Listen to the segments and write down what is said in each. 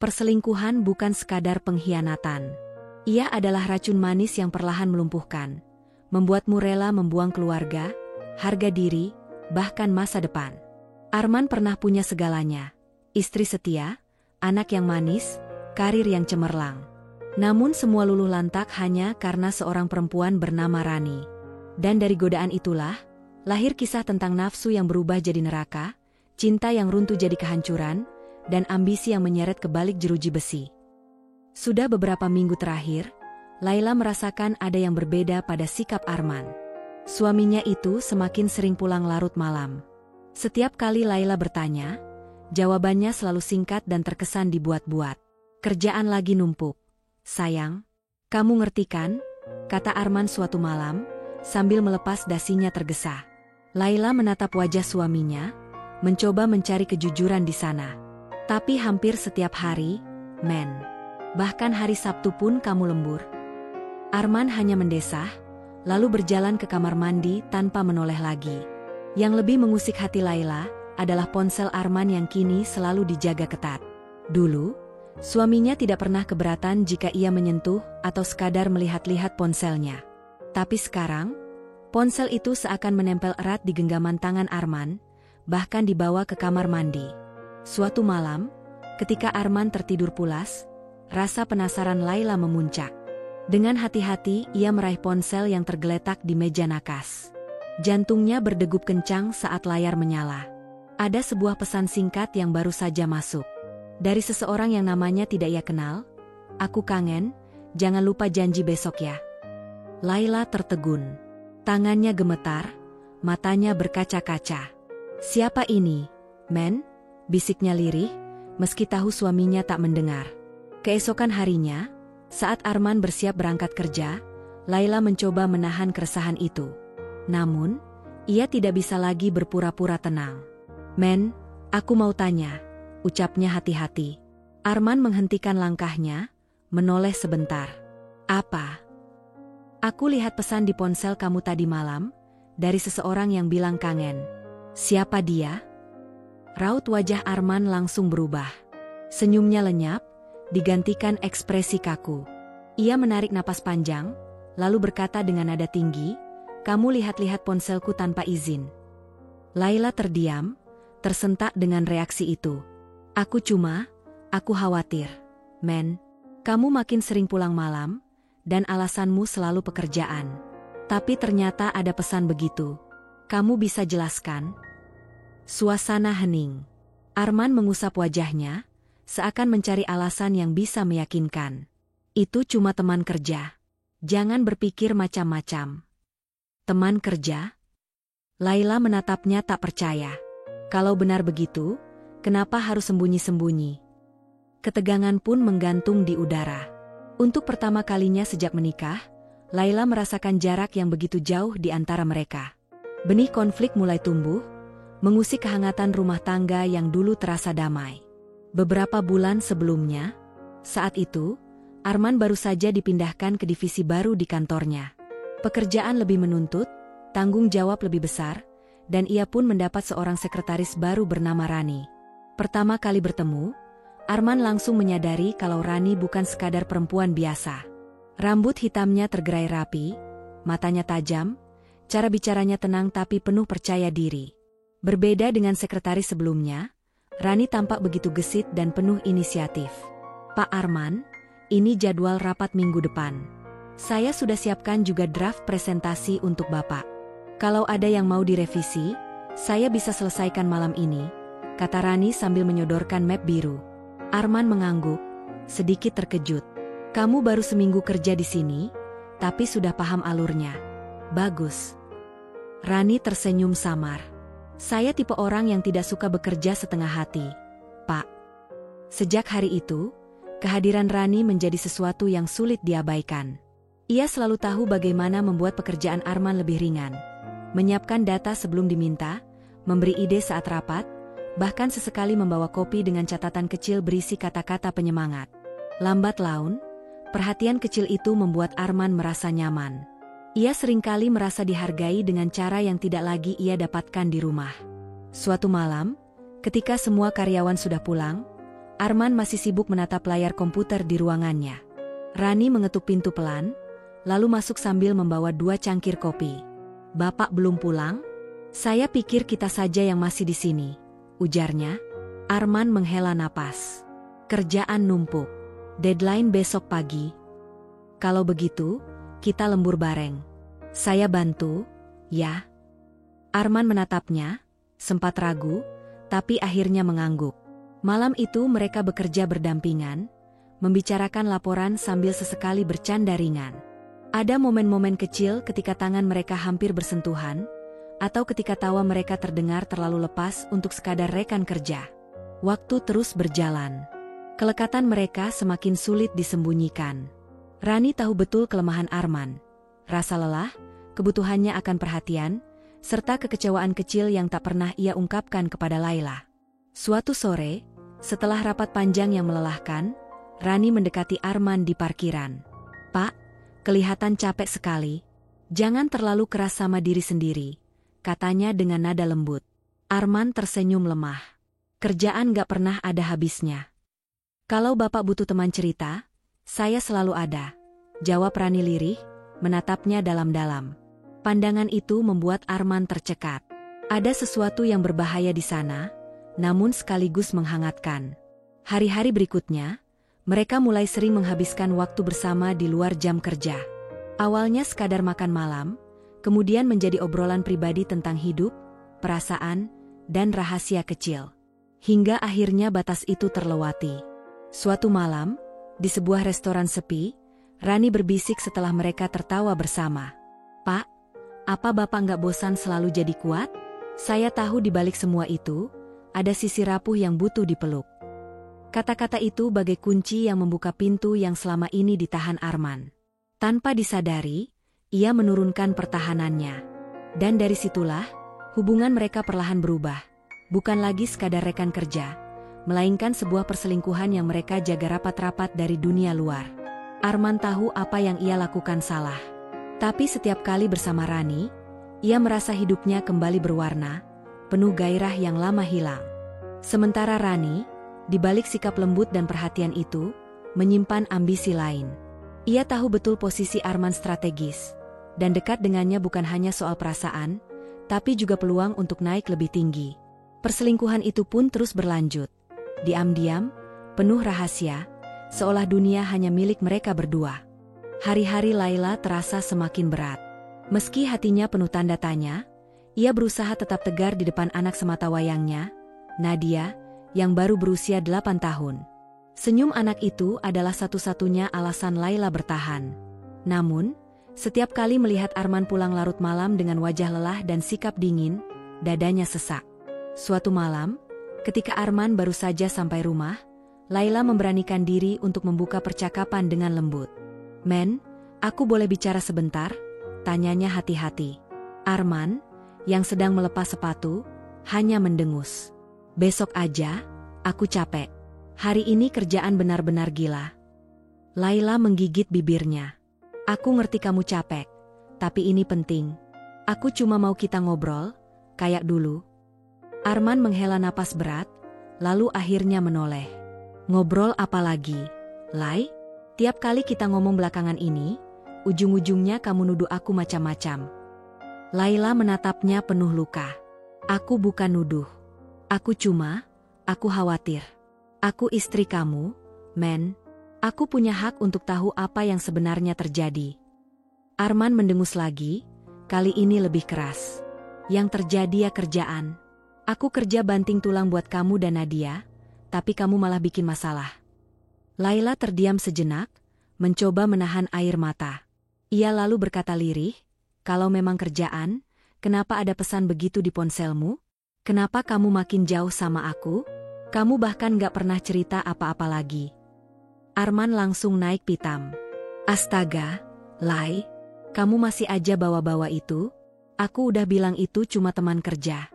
Perselingkuhan bukan sekadar pengkhianatan. Ia adalah racun manis yang perlahan melumpuhkan, membuatmu rela membuang keluarga, harga diri, bahkan masa depan. Arman pernah punya segalanya. Istri setia, anak yang manis, karir yang cemerlang. Namun semua luluh lantak hanya karena seorang perempuan bernama Rani. Dan dari godaan itulah, lahir kisah tentang nafsu yang berubah jadi neraka, cinta yang runtuh jadi kehancuran, dan ambisi yang menyeret ke balik jeruji besi. Sudah beberapa minggu terakhir, Laila merasakan ada yang berbeda pada sikap Arman. Suaminya itu semakin sering pulang larut malam. Setiap kali Laila bertanya, jawabannya selalu singkat dan terkesan dibuat-buat. Kerjaan lagi numpuk. Sayang, kamu ngerti kan? Kata Arman suatu malam, sambil melepas dasinya tergesa. Laila menatap wajah suaminya, mencoba mencari kejujuran di sana. Tapi hampir setiap hari, men. Bahkan hari Sabtu pun kamu lembur. Arman hanya mendesah, lalu berjalan ke kamar mandi tanpa menoleh lagi. Yang lebih mengusik hati Laila adalah ponsel Arman yang kini selalu dijaga ketat. Dulu, suaminya tidak pernah keberatan jika ia menyentuh atau sekadar melihat-lihat ponselnya. Tapi sekarang, ponsel itu seakan menempel erat di genggaman tangan Arman, bahkan dibawa ke kamar mandi. Suatu malam, ketika Arman tertidur pulas, rasa penasaran Laila memuncak. Dengan hati-hati ia meraih ponsel yang tergeletak di meja nakas. Jantungnya berdegup kencang saat layar menyala. Ada sebuah pesan singkat yang baru saja masuk. Dari seseorang yang namanya tidak ia kenal, "Aku kangen, jangan lupa janji besok ya." Laila tertegun. Tangannya gemetar, matanya berkaca-kaca. "Siapa ini, men?" bisiknya lirih, meski tahu suaminya tak mendengar. Keesokan harinya, saat Arman bersiap berangkat kerja, Laila mencoba menahan keresahan itu. Namun, ia tidak bisa lagi berpura-pura tenang. "Men, aku mau tanya," ucapnya hati-hati. Arman menghentikan langkahnya, menoleh sebentar. "Apa?" "Aku lihat pesan di ponsel kamu tadi malam, dari seseorang yang bilang kangen." "Siapa dia?" Raut wajah Arman langsung berubah. Senyumnya lenyap, digantikan ekspresi kaku. Ia menarik napas panjang, lalu berkata dengan nada tinggi, "Kamu lihat-lihat ponselku tanpa izin." Laila terdiam, tersentak dengan reaksi itu. Aku khawatir. Men, kamu makin sering pulang malam, dan alasanmu selalu pekerjaan. Tapi ternyata ada pesan begitu. Kamu bisa jelaskan?" Suasana hening. Arman mengusap wajahnya, seakan mencari alasan yang bisa meyakinkan. "Itu cuma teman kerja. Jangan berpikir macam-macam." "Teman kerja?" Laila menatapnya tak percaya. Kalau benar begitu, kenapa harus sembunyi-sembunyi? Ketegangan pun menggantung di udara. Untuk pertama kalinya sejak menikah, Laila merasakan jarak yang begitu jauh di antara mereka. Benih konflik mulai tumbuh, mengusik kehangatan rumah tangga yang dulu terasa damai. Beberapa bulan sebelumnya, saat itu, Arman baru saja dipindahkan ke divisi baru di kantornya. Pekerjaan lebih menuntut, tanggung jawab lebih besar, dan ia pun mendapat seorang sekretaris baru bernama Rani. Pertama kali bertemu, Arman langsung menyadari kalau Rani bukan sekadar perempuan biasa. Rambut hitamnya tergerai rapi, matanya tajam, cara bicaranya tenang tapi penuh percaya diri. Berbeda dengan sekretaris sebelumnya, Rani tampak begitu gesit dan penuh inisiatif. "Pak Arman, ini jadwal rapat minggu depan. Saya sudah siapkan juga draft presentasi untuk Bapak. Kalau ada yang mau direvisi, saya bisa selesaikan malam ini," kata Rani sambil menyodorkan map biru. Arman mengangguk, sedikit terkejut. "Kamu baru seminggu kerja di sini, tapi sudah paham alurnya. Bagus." Rani tersenyum samar. "Saya tipe orang yang tidak suka bekerja setengah hati, Pak." Sejak hari itu, kehadiran Rani menjadi sesuatu yang sulit diabaikan. Ia selalu tahu bagaimana membuat pekerjaan Arman lebih ringan. Menyiapkan data sebelum diminta, memberi ide saat rapat, bahkan sesekali membawa kopi dengan catatan kecil berisi kata-kata penyemangat. Lambat laun, perhatian kecil itu membuat Arman merasa nyaman. Ia seringkali merasa dihargai dengan cara yang tidak lagi ia dapatkan di rumah. Suatu malam, ketika semua karyawan sudah pulang, Arman masih sibuk menatap layar komputer di ruangannya. Rani mengetuk pintu pelan, lalu masuk sambil membawa 2 cangkir kopi. "Bapak belum pulang? Saya pikir kita saja yang masih di sini," ujarnya. Arman menghela napas. "Kerjaan numpuk. Deadline besok pagi. Kalau begitu, kita lembur bareng. Saya bantu, ya?" Arman menatapnya, sempat ragu, tapi akhirnya mengangguk. Malam itu mereka bekerja berdampingan, membicarakan laporan sambil sesekali bercanda ringan. Ada momen-momen kecil ketika tangan mereka hampir bersentuhan, atau ketika tawa mereka terdengar terlalu lepas untuk sekadar rekan kerja. Waktu terus berjalan. Kelekatan mereka semakin sulit disembunyikan. Rani tahu betul kelemahan Arman. Rasa lelah, kebutuhannya akan perhatian, serta kekecewaan kecil yang tak pernah ia ungkapkan kepada Laila. Suatu sore, setelah rapat panjang yang melelahkan, Rani mendekati Arman di parkiran. "Pak, kelihatan capek sekali. Jangan terlalu keras sama diri sendiri," katanya dengan nada lembut. Arman tersenyum lemah. "Kerjaan gak pernah ada habisnya. Kalau Bapak butuh teman cerita, saya selalu ada," jawab Rani lirih, menatapnya dalam-dalam. Pandangan itu membuat Arman tercekat. Ada sesuatu yang berbahaya di sana, namun sekaligus menghangatkan. Hari-hari berikutnya, mereka mulai sering menghabiskan waktu bersama di luar jam kerja. Awalnya sekadar makan malam, kemudian menjadi obrolan pribadi tentang hidup, perasaan, dan rahasia kecil. Hingga akhirnya batas itu terlewati. Suatu malam, di sebuah restoran sepi, Rani berbisik setelah mereka tertawa bersama. "Pak, apa Bapak nggak bosan selalu jadi kuat? Saya tahu di balik semua itu, ada sisi rapuh yang butuh dipeluk." Kata-kata itu bagai kunci yang membuka pintu yang selama ini ditahan Arman. Tanpa disadari, ia menurunkan pertahanannya. Dan dari situlah, hubungan mereka perlahan berubah. Bukan lagi sekadar rekan kerja, melainkan sebuah perselingkuhan yang mereka jaga rapat-rapat dari dunia luar. Arman tahu apa yang ia lakukan salah. Tapi setiap kali bersama Rani, ia merasa hidupnya kembali berwarna, penuh gairah yang lama hilang. Sementara Rani, di balik sikap lembut dan perhatian itu, menyimpan ambisi lain. Ia tahu betul posisi Arman strategis, dan dekat dengannya bukan hanya soal perasaan, tapi juga peluang untuk naik lebih tinggi. Perselingkuhan itu pun terus berlanjut. Diam-diam, penuh rahasia, seolah dunia hanya milik mereka berdua. Hari-hari Laila terasa semakin berat. Meski hatinya penuh tanda tanya, ia berusaha tetap tegar di depan anak sematawayangnya, Nadia, yang baru berusia 8 tahun. Senyum anak itu adalah satu-satunya alasan Laila bertahan. Namun, setiap kali melihat Arman pulang larut malam dengan wajah lelah dan sikap dingin, dadanya sesak. Suatu malam, ketika Arman baru saja sampai rumah, Laila memberanikan diri untuk membuka percakapan dengan lembut. "Men, aku boleh bicara sebentar?" tanyanya hati-hati. Arman, yang sedang melepas sepatu, hanya mendengus. "Besok aja, aku capek. Hari ini kerjaan benar-benar gila." Laila menggigit bibirnya. "Aku ngerti kamu capek, tapi ini penting. Aku cuma mau kita ngobrol, kayak dulu." Arman menghela napas berat, lalu akhirnya menoleh. "Ngobrol apa lagi, Lai? Tiap kali kita ngomong belakangan ini, ujung-ujungnya kamu nuduh aku macam-macam." Laila menatapnya penuh luka. "Aku bukan nuduh. Aku khawatir. Aku istri kamu, men. Aku punya hak untuk tahu apa yang sebenarnya terjadi." Arman mendengus lagi, kali ini lebih keras. "Yang terjadi ya kerjaan. Aku kerja banting tulang buat kamu dan Nadia, tapi kamu malah bikin masalah." Laila terdiam sejenak, mencoba menahan air mata. Ia lalu berkata lirih, "Kalau memang kerjaan, kenapa ada pesan begitu di ponselmu? Kenapa kamu makin jauh sama aku? Kamu bahkan gak pernah cerita apa-apa lagi." Arman langsung naik pitam. "Astaga, Lai, kamu masih aja bawa-bawa itu? Aku udah bilang itu cuma teman kerja.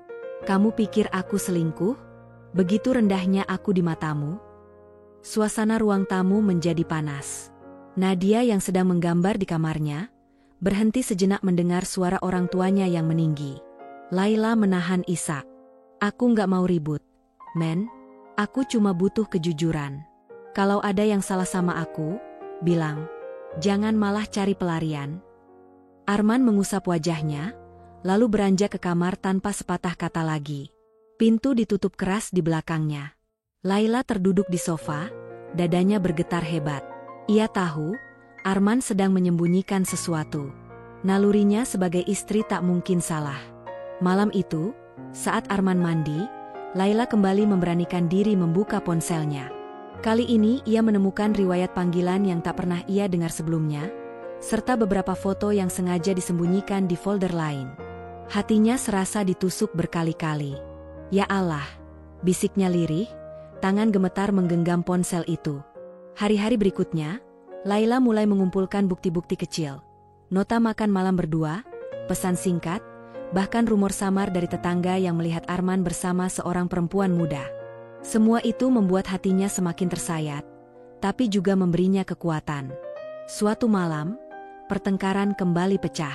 Kamu pikir aku selingkuh? Begitu rendahnya aku di matamu?" Suasana ruang tamu menjadi panas. Nadia yang sedang menggambar di kamarnya, berhenti sejenak mendengar suara orang tuanya yang meninggi. Laila menahan isak. "Aku nggak mau ribut, men. Aku cuma butuh kejujuran. Kalau ada yang salah sama aku, bilang. Jangan malah cari pelarian. Arman mengusap wajahnya, lalu beranjak ke kamar tanpa sepatah kata lagi. Pintu ditutup keras di belakangnya. Laila terduduk di sofa, dadanya bergetar hebat. Ia tahu, Arman sedang menyembunyikan sesuatu. Nalurinya sebagai istri tak mungkin salah. Malam itu, saat Arman mandi, Laila kembali memberanikan diri membuka ponselnya. Kali ini ia menemukan riwayat panggilan yang tak pernah ia dengar sebelumnya, serta beberapa foto yang sengaja disembunyikan di folder lain. Hatinya serasa ditusuk berkali-kali. Ya Allah, bisiknya lirih, tangan gemetar menggenggam ponsel itu. Hari-hari berikutnya, Laila mulai mengumpulkan bukti-bukti kecil. Nota makan malam berdua, pesan singkat, bahkan rumor samar dari tetangga yang melihat Arman bersama seorang perempuan muda. Semua itu membuat hatinya semakin tersayat, tapi juga memberinya kekuatan. Suatu malam, pertengkaran kembali pecah.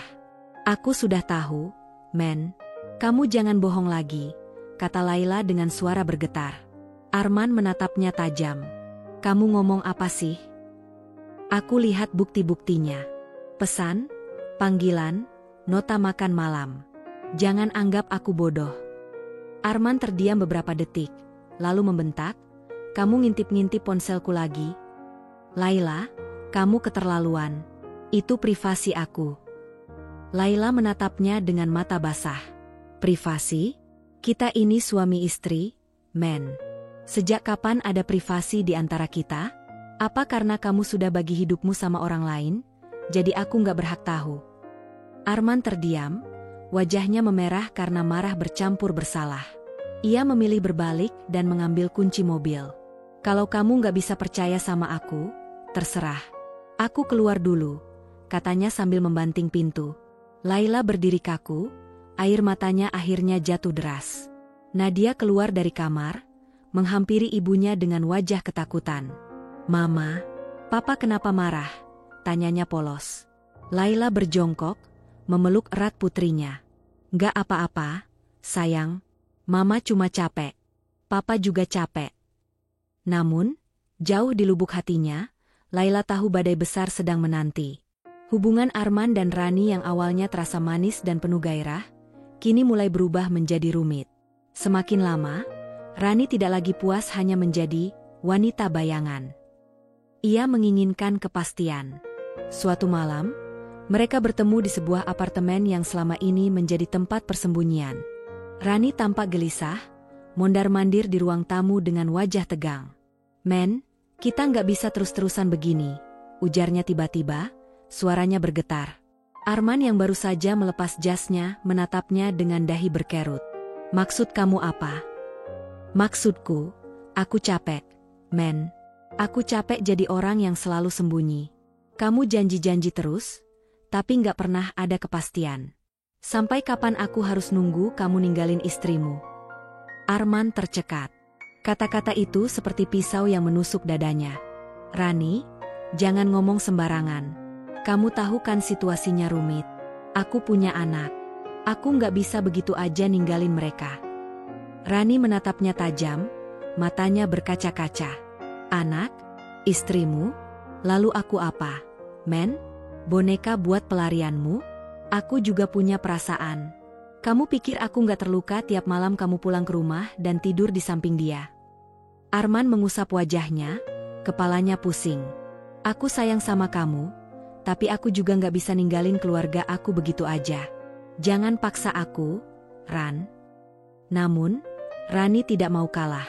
Aku sudah tahu, men. Kamu jangan bohong lagi, kata Laila dengan suara bergetar. Arman menatapnya tajam. Kamu ngomong apa sih? Aku lihat bukti-buktinya. Pesan, panggilan, nota makan malam. Jangan anggap aku bodoh. Arman terdiam beberapa detik, lalu membentak, kamu ngintip-ngintip ponselku lagi? Laila, kamu keterlaluan. Itu privasi aku. Laila menatapnya dengan mata basah. Privasi? Kita ini suami istri, men. Sejak kapan ada privasi di antara kita? Apa karena kamu sudah bagi hidupmu sama orang lain? Jadi aku nggak berhak tahu. Arman terdiam, wajahnya memerah karena marah bercampur bersalah. Ia memilih berbalik dan mengambil kunci mobil. Kalau kamu nggak bisa percaya sama aku, terserah. Aku keluar dulu, katanya sambil membanting pintu. Laila berdiri kaku, air matanya akhirnya jatuh deras. Nadia keluar dari kamar, menghampiri ibunya dengan wajah ketakutan. Mama, papa kenapa marah? Tanyanya polos. Laila berjongkok, memeluk erat putrinya. Nggak apa-apa, sayang. Mama cuma capek. Papa juga capek. Namun, jauh di lubuk hatinya, Laila tahu badai besar sedang menanti. Hubungan Arman dan Rani yang awalnya terasa manis dan penuh gairah, kini mulai berubah menjadi rumit. Semakin lama, Rani tidak lagi puas hanya menjadi wanita bayangan. Ia menginginkan kepastian. Suatu malam, mereka bertemu di sebuah apartemen yang selama ini menjadi tempat persembunyian. Rani tampak gelisah, mondar-mandir di ruang tamu dengan wajah tegang. Men, kita nggak bisa terus-terusan begini, ujarnya tiba-tiba, suaranya bergetar. Arman yang baru saja melepas jasnya menatapnya dengan dahi berkerut. Maksud kamu apa? Maksudku, aku capek, men. Aku capek jadi orang yang selalu sembunyi. Kamu janji-janji terus, tapi nggak pernah ada kepastian. Sampai kapan aku harus nunggu kamu ninggalin istrimu? Arman tercekat. Kata-kata itu seperti pisau yang menusuk dadanya. Rani, jangan ngomong sembarangan. Kamu tahu kan situasinya rumit. Aku punya anak. Aku nggak bisa begitu aja ninggalin mereka. Rani menatapnya tajam, matanya berkaca-kaca. Anak? Istrimu? Lalu aku apa? Men? Boneka buat pelarianmu? Aku juga punya perasaan. Kamu pikir aku nggak terluka tiap malam kamu pulang ke rumah dan tidur di samping dia? Arman mengusap wajahnya, kepalanya pusing. Aku sayang sama kamu, tapi aku juga nggak bisa ninggalin keluarga aku begitu aja. Jangan paksa aku, Ran. Namun, Rani tidak mau kalah.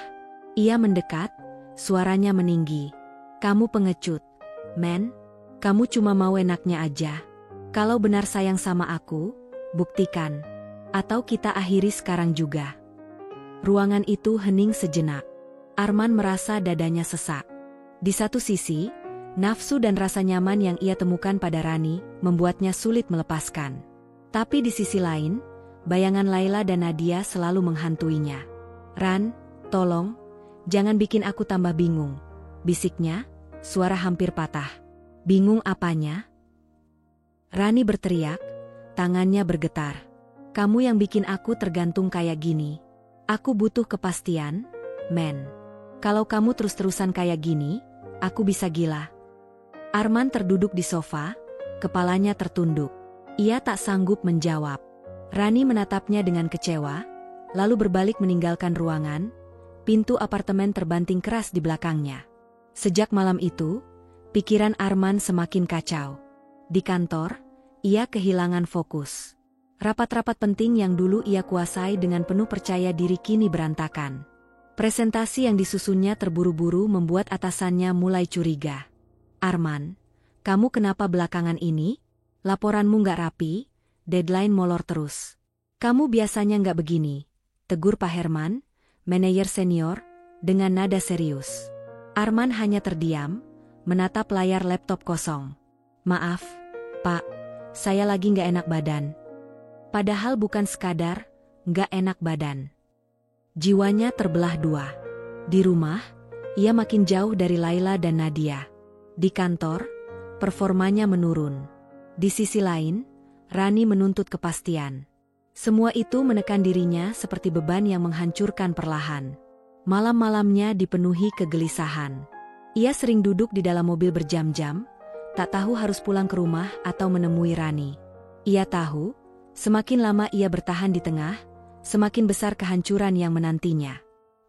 Ia mendekat, suaranya meninggi. Kamu pengecut, men. Kamu cuma mau enaknya aja. Kalau benar sayang sama aku, buktikan. Atau kita akhiri sekarang juga. Ruangan itu hening sejenak. Arman merasa dadanya sesak. Di satu sisi, nafsu dan rasa nyaman yang ia temukan pada Rani membuatnya sulit melepaskan. Tapi di sisi lain, bayangan Laila dan Nadia selalu menghantuinya. Ran, tolong, jangan bikin aku tambah bingung, bisiknya, suara hampir patah. Bingung apanya? Rani berteriak, tangannya bergetar. Kamu yang bikin aku tergantung kayak gini. Aku butuh kepastian, men. Kalau kamu terus-terusan kayak gini, aku bisa gila. Arman terduduk di sofa, kepalanya tertunduk. Ia tak sanggup menjawab. Rani menatapnya dengan kecewa, lalu berbalik meninggalkan ruangan. Pintu apartemen terbanting keras di belakangnya. Sejak malam itu, pikiran Arman semakin kacau. Di kantor, ia kehilangan fokus. Rapat-rapat penting yang dulu ia kuasai dengan penuh percaya diri kini berantakan. Presentasi yang disusunnya terburu-buru membuat atasannya mulai curiga. Arman, kamu kenapa belakangan ini? Laporanmu nggak rapi, deadline molor terus. Kamu biasanya nggak begini, tegur Pak Herman, manajer senior, dengan nada serius. Arman hanya terdiam, menatap layar laptop kosong. Maaf, Pak, saya lagi nggak enak badan. Padahal bukan sekadar nggak enak badan. Jiwanya terbelah dua. Di rumah, ia makin jauh dari Laila dan Nadia. Di kantor, performanya menurun. Di sisi lain, Rani menuntut kepastian. Semua itu menekan dirinya seperti beban yang menghancurkan perlahan. Malam-malamnya dipenuhi kegelisahan. Ia sering duduk di dalam mobil berjam-jam, tak tahu harus pulang ke rumah atau menemui Rani. Ia tahu, semakin lama ia bertahan di tengah, semakin besar kehancuran yang menantinya.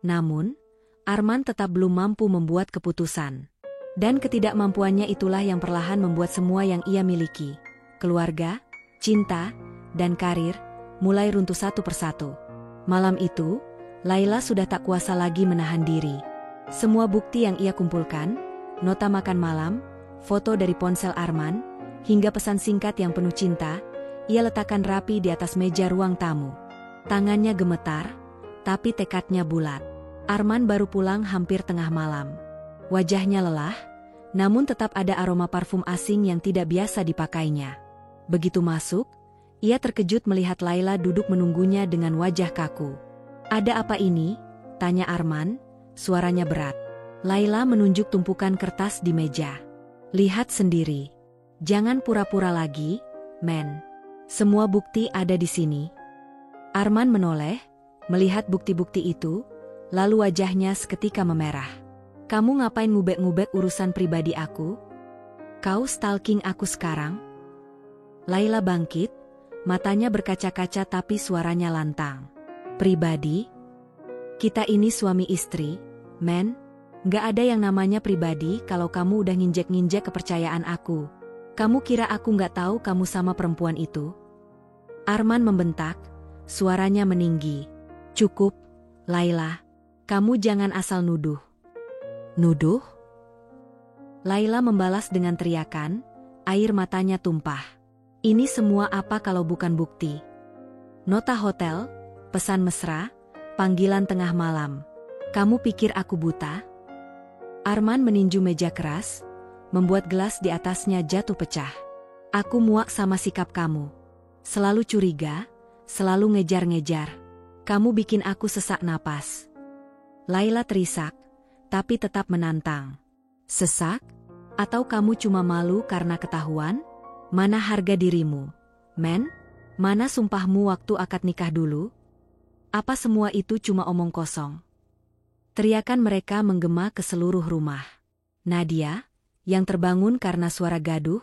Namun, Arman tetap belum mampu membuat keputusan. Dan ketidakmampuannya itulah yang perlahan membuat semua yang ia miliki, keluarga, cinta, dan karir, mulai runtuh satu persatu. Malam itu, Laila sudah tak kuasa lagi menahan diri. Semua bukti yang ia kumpulkan, nota makan malam, foto dari ponsel Arman, hingga pesan singkat yang penuh cinta, ia letakkan rapi di atas meja ruang tamu. Tangannya gemetar, tapi tekadnya bulat. Arman baru pulang hampir tengah malam. Wajahnya lelah, namun tetap ada aroma parfum asing yang tidak biasa dipakainya. Begitu masuk, ia terkejut melihat Laila duduk menunggunya dengan wajah kaku. "Ada apa ini?" tanya Arman, suaranya berat. Laila menunjuk tumpukan kertas di meja. "Lihat sendiri. Jangan pura-pura lagi, men. Semua bukti ada di sini." Arman menoleh, melihat bukti-bukti itu, lalu wajahnya seketika memerah. "Kamu ngapain ngubek-ngubek urusan pribadi aku? Kau stalking aku sekarang?" Laila bangkit, matanya berkaca-kaca tapi suaranya lantang. "Pribadi? Kita ini suami istri, men. Nggak ada yang namanya pribadi kalau kamu udah nginjek-nginjek kepercayaan aku. Kamu kira aku nggak tahu kamu sama perempuan itu?" Arman membentak, suaranya meninggi. "Cukup, Laila. Kamu jangan asal nuduh." "Nuduh?" Laila membalas dengan teriakan, air matanya tumpah. "Ini semua apa kalau bukan bukti? Nota hotel, pesan mesra, panggilan tengah malam. Kamu pikir aku buta?" Arman meninju meja keras, membuat gelas di atasnya jatuh pecah. "Aku muak sama sikap kamu. Selalu curiga, selalu ngejar-ngejar. Kamu bikin aku sesak napas." Laila terisak, tapi tetap menantang. "Sesak? Atau kamu cuma malu karena ketahuan? Mana harga dirimu, men? Mana sumpahmu waktu akad nikah dulu? Apa semua itu cuma omong kosong?" Teriakan mereka menggema ke seluruh rumah. Nadia, yang terbangun karena suara gaduh,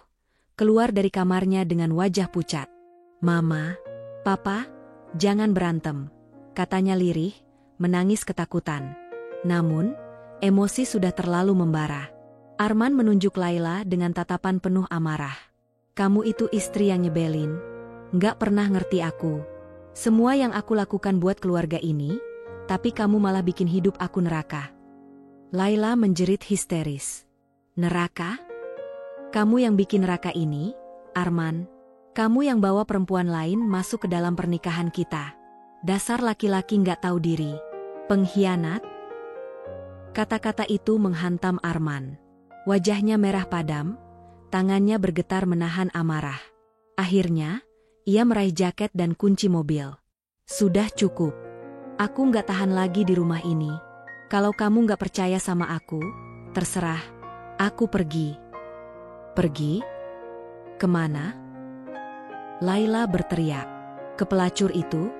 keluar dari kamarnya dengan wajah pucat. "Mama, Papa, jangan berantem," katanya lirih, menangis ketakutan. Namun, emosi sudah terlalu membara. Arman menunjuk Laila dengan tatapan penuh amarah. "Kamu itu istri yang nyebelin. Nggak pernah ngerti aku. Semua yang aku lakukan buat keluarga ini, tapi kamu malah bikin hidup aku neraka." Laila menjerit histeris. "Neraka? Kamu yang bikin neraka ini, Arman. Kamu yang bawa perempuan lain masuk ke dalam pernikahan kita. Dasar laki-laki nggak tahu diri. Pengkhianat." Kata-kata itu menghantam Arman. Wajahnya merah padam, tangannya bergetar menahan amarah. Akhirnya, ia meraih jaket dan kunci mobil. "Sudah cukup. Aku nggak tahan lagi di rumah ini. Kalau kamu nggak percaya sama aku, terserah. Aku pergi." "Pergi? Kemana?" Laila berteriak. "Ke pelacur itu?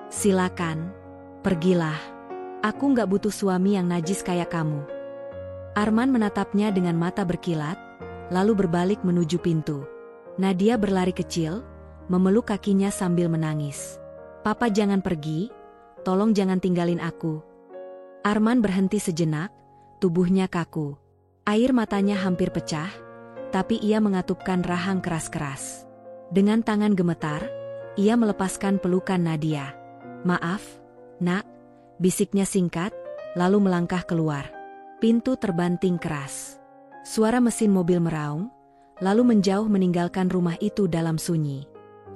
Silakan, pergilah. Aku nggak butuh suami yang najis kayak kamu. Arman menatapnya dengan mata berkilat, lalu berbalik menuju pintu. Nadia berlari kecil, memeluk kakinya sambil menangis. Papa jangan pergi, tolong jangan tinggalin aku. Arman berhenti sejenak, tubuhnya kaku. Air matanya hampir pecah, tapi ia mengatupkan rahang keras-keras. Dengan tangan gemetar, ia melepaskan pelukan Nadia. Maaf, nak, bisiknya singkat, lalu melangkah keluar. Pintu terbanting keras. Suara mesin mobil meraung, lalu menjauh meninggalkan rumah itu dalam sunyi.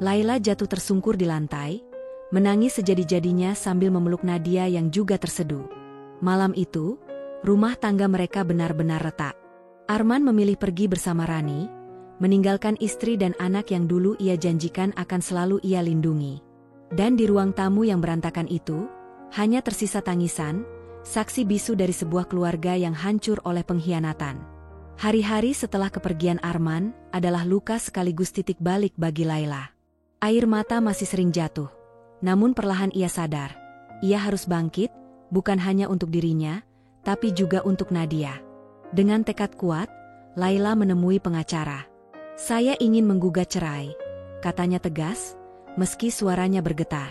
Laila jatuh tersungkur di lantai, menangis sejadi-jadinya sambil memeluk Nadia yang juga terseduh. Malam itu, rumah tangga mereka benar-benar retak. Arman memilih pergi bersama Rani, meninggalkan istri dan anak yang dulu ia janjikan akan selalu ia lindungi. Dan di ruang tamu yang berantakan itu, hanya tersisa tangisan, saksi bisu dari sebuah keluarga yang hancur oleh pengkhianatan. Hari-hari setelah kepergian Arman adalah luka sekaligus titik balik bagi Laila. Air mata masih sering jatuh, namun perlahan ia sadar. Ia harus bangkit, bukan hanya untuk dirinya, tapi juga untuk Nadia. Dengan tekad kuat, Laila menemui pengacara. Saya ingin menggugat cerai, katanya tegas, meski suaranya bergetar.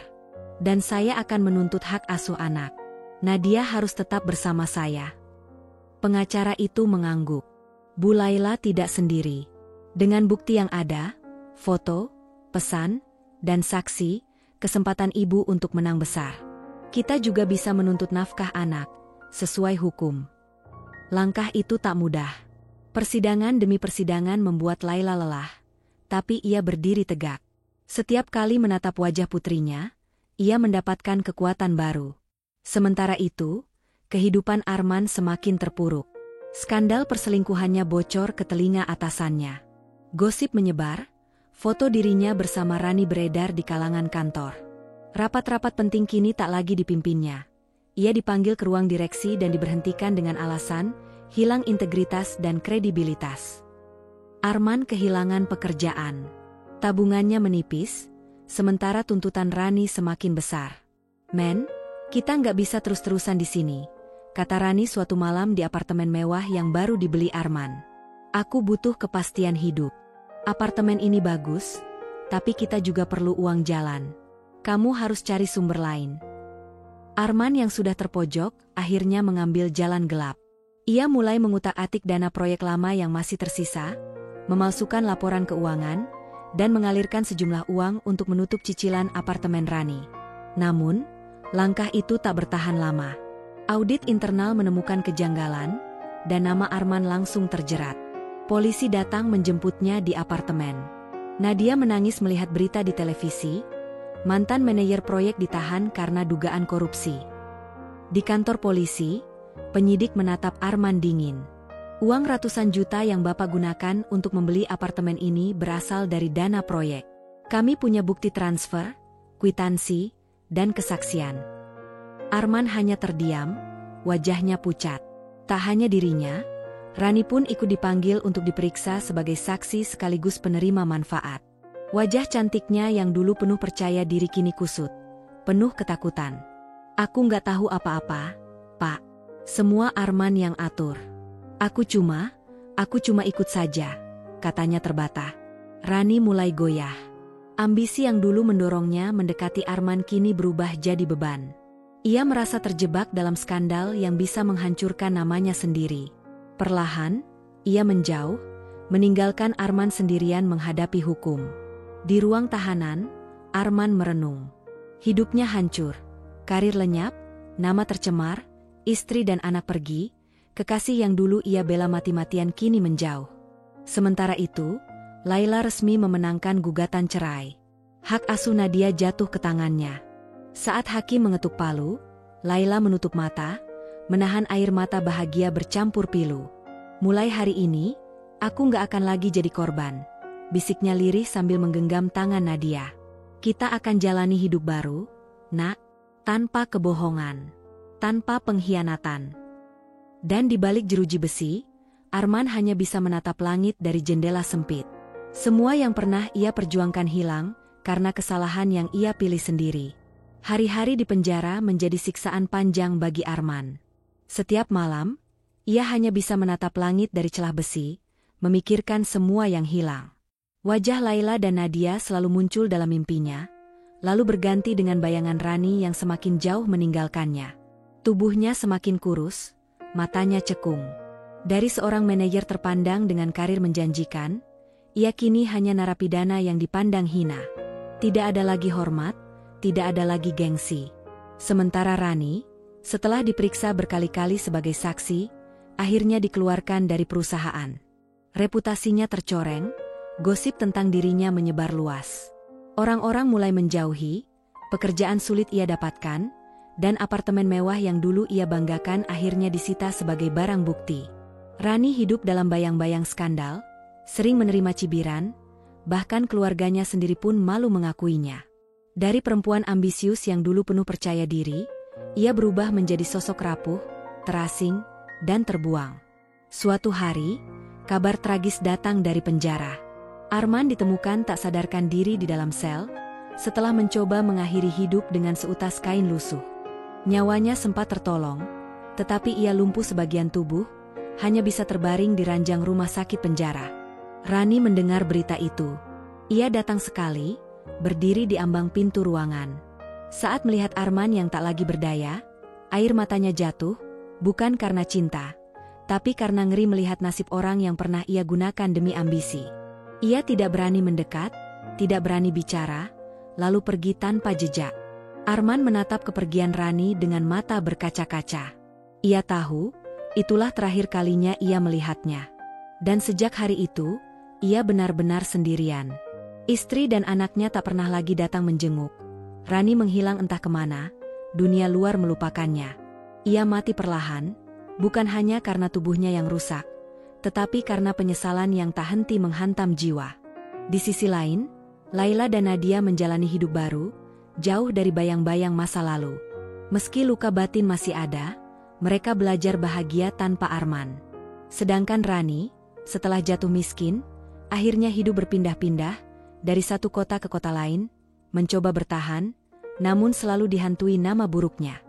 Dan saya akan menuntut hak asuh anak. Nadia harus tetap bersama saya. Pengacara itu mengangguk. Bu Laila tidak sendiri. Dengan bukti yang ada, foto, pesan, dan saksi, kesempatan ibu untuk menang besar. Kita juga bisa menuntut nafkah anak, sesuai hukum. Langkah itu tak mudah. Persidangan demi persidangan membuat Laila lelah, tapi ia berdiri tegak. Setiap kali menatap wajah putrinya, ia mendapatkan kekuatan baru. Sementara itu, kehidupan Arman semakin terpuruk. Skandal perselingkuhannya bocor ke telinga atasannya. Gosip menyebar, foto dirinya bersama Rani beredar di kalangan kantor. Rapat-rapat penting kini tak lagi dipimpinnya. Ia dipanggil ke ruang direksi dan diberhentikan dengan alasan hilang integritas dan kredibilitas. Arman kehilangan pekerjaan. Tabungannya menipis, sementara tuntutan Rani semakin besar. Men, kita nggak bisa terus-terusan di sini, kata Rani suatu malam di apartemen mewah yang baru dibeli Arman. Aku butuh kepastian hidup. Apartemen ini bagus, tapi kita juga perlu uang jalan. Kamu harus cari sumber lain. Arman yang sudah terpojok, akhirnya mengambil jalan gelap. Ia mulai mengutak-atik dana proyek lama yang masih tersisa, memalsukan laporan keuangan, dan mengalirkan sejumlah uang untuk menutup cicilan apartemen Rani. Namun, langkah itu tak bertahan lama. Audit internal menemukan kejanggalan, dan nama Arman langsung terjerat. Polisi datang menjemputnya di apartemen. Nadia menangis melihat berita di televisi, mantan manajer proyek ditahan karena dugaan korupsi. Di kantor polisi, penyidik menatap Arman dingin. Uang ratusan juta yang Bapak gunakan untuk membeli apartemen ini berasal dari dana proyek. Kami punya bukti transfer, kwitansi, dan kesaksian. Arman hanya terdiam, wajahnya pucat. Tak hanya dirinya, Rani pun ikut dipanggil untuk diperiksa sebagai saksi sekaligus penerima manfaat. Wajah cantiknya yang dulu penuh percaya diri kini kusut, penuh ketakutan. Aku nggak tahu apa-apa, Pak. Semua Arman yang atur. Aku cuma ikut saja, katanya terbata. Rani mulai goyah. Ambisi yang dulu mendorongnya mendekati Arman kini berubah jadi beban. Ia merasa terjebak dalam skandal yang bisa menghancurkan namanya sendiri. Perlahan, ia menjauh, meninggalkan Arman sendirian menghadapi hukum. Di ruang tahanan, Arman merenung. Hidupnya hancur, karir lenyap, nama tercemar, istri dan anak pergi, kekasih yang dulu ia bela mati-matian kini menjauh. Sementara itu, Laila resmi memenangkan gugatan cerai. Hak asuh Nadia jatuh ke tangannya. Saat hakim mengetuk palu, Laila menutup mata, menahan air mata bahagia bercampur pilu. Mulai hari ini, aku nggak akan lagi jadi korban, bisiknya lirih sambil menggenggam tangan Nadia. Kita akan jalani hidup baru, nak, tanpa kebohongan, tanpa pengkhianatan. Dan di balik jeruji besi, Arman hanya bisa menatap langit dari jendela sempit. Semua yang pernah ia perjuangkan hilang, karena kesalahan yang ia pilih sendiri. Hari-hari di penjara menjadi siksaan panjang bagi Arman. Setiap malam, ia hanya bisa menatap langit dari celah besi, memikirkan semua yang hilang. Wajah Laila dan Nadia selalu muncul dalam mimpinya, lalu berganti dengan bayangan Rani yang semakin jauh meninggalkannya. Tubuhnya semakin kurus, matanya cekung. Dari seorang manajer terpandang dengan karir menjanjikan, ia kini hanya narapidana yang dipandang hina. Tidak ada lagi hormat, tidak ada lagi gengsi. Sementara Rani, setelah diperiksa berkali-kali sebagai saksi, akhirnya dikeluarkan dari perusahaan. Reputasinya tercoreng, gosip tentang dirinya menyebar luas. Orang-orang mulai menjauhi, pekerjaan sulit ia dapatkan, dan apartemen mewah yang dulu ia banggakan akhirnya disita sebagai barang bukti. Rani hidup dalam bayang-bayang skandal, sering menerima cibiran, bahkan keluarganya sendiri pun malu mengakuinya. Dari perempuan ambisius yang dulu penuh percaya diri, ia berubah menjadi sosok rapuh, terasing, dan terbuang. Suatu hari, kabar tragis datang dari penjara. Arman ditemukan tak sadarkan diri di dalam sel, setelah mencoba mengakhiri hidup dengan seutas kain lusuh. Nyawanya sempat tertolong, tetapi ia lumpuh sebagian tubuh, hanya bisa terbaring di ranjang rumah sakit penjara. Rani mendengar berita itu. Ia datang sekali, berdiri di ambang pintu ruangan. Saat melihat Arman yang tak lagi berdaya, air matanya jatuh, bukan karena cinta, tapi karena ngeri melihat nasib orang yang pernah ia gunakan demi ambisi. Ia tidak berani mendekat, tidak berani bicara, lalu pergi tanpa jejak. Arman menatap kepergian Rani dengan mata berkaca-kaca. Ia tahu, itulah terakhir kalinya ia melihatnya. Dan sejak hari itu, ia benar-benar sendirian. Istri dan anaknya tak pernah lagi datang menjenguk. Rani menghilang entah kemana, dunia luar melupakannya. Ia mati perlahan, bukan hanya karena tubuhnya yang rusak, tetapi karena penyesalan yang tak henti menghantam jiwa. Di sisi lain, Laila dan Nadia menjalani hidup baru, jauh dari bayang-bayang masa lalu. Meski luka batin masih ada, mereka belajar bahagia tanpa Arman. Sedangkan Rani, setelah jatuh miskin, akhirnya hidup berpindah-pindah, dari satu kota ke kota lain, mencoba bertahan, namun selalu dihantui nama buruknya.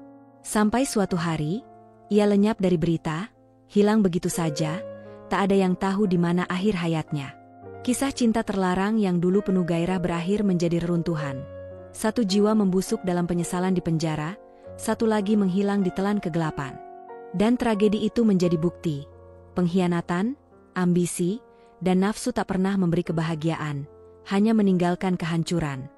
Sampai suatu hari, ia lenyap dari berita, hilang begitu saja, tak ada yang tahu di mana akhir hayatnya. Kisah cinta terlarang yang dulu penuh gairah berakhir menjadi reruntuhan. Satu jiwa membusuk dalam penyesalan di penjara, satu lagi menghilang di telan kegelapan. Dan tragedi itu menjadi bukti, pengkhianatan, ambisi, dan nafsu tak pernah memberi kebahagiaan, hanya meninggalkan kehancuran.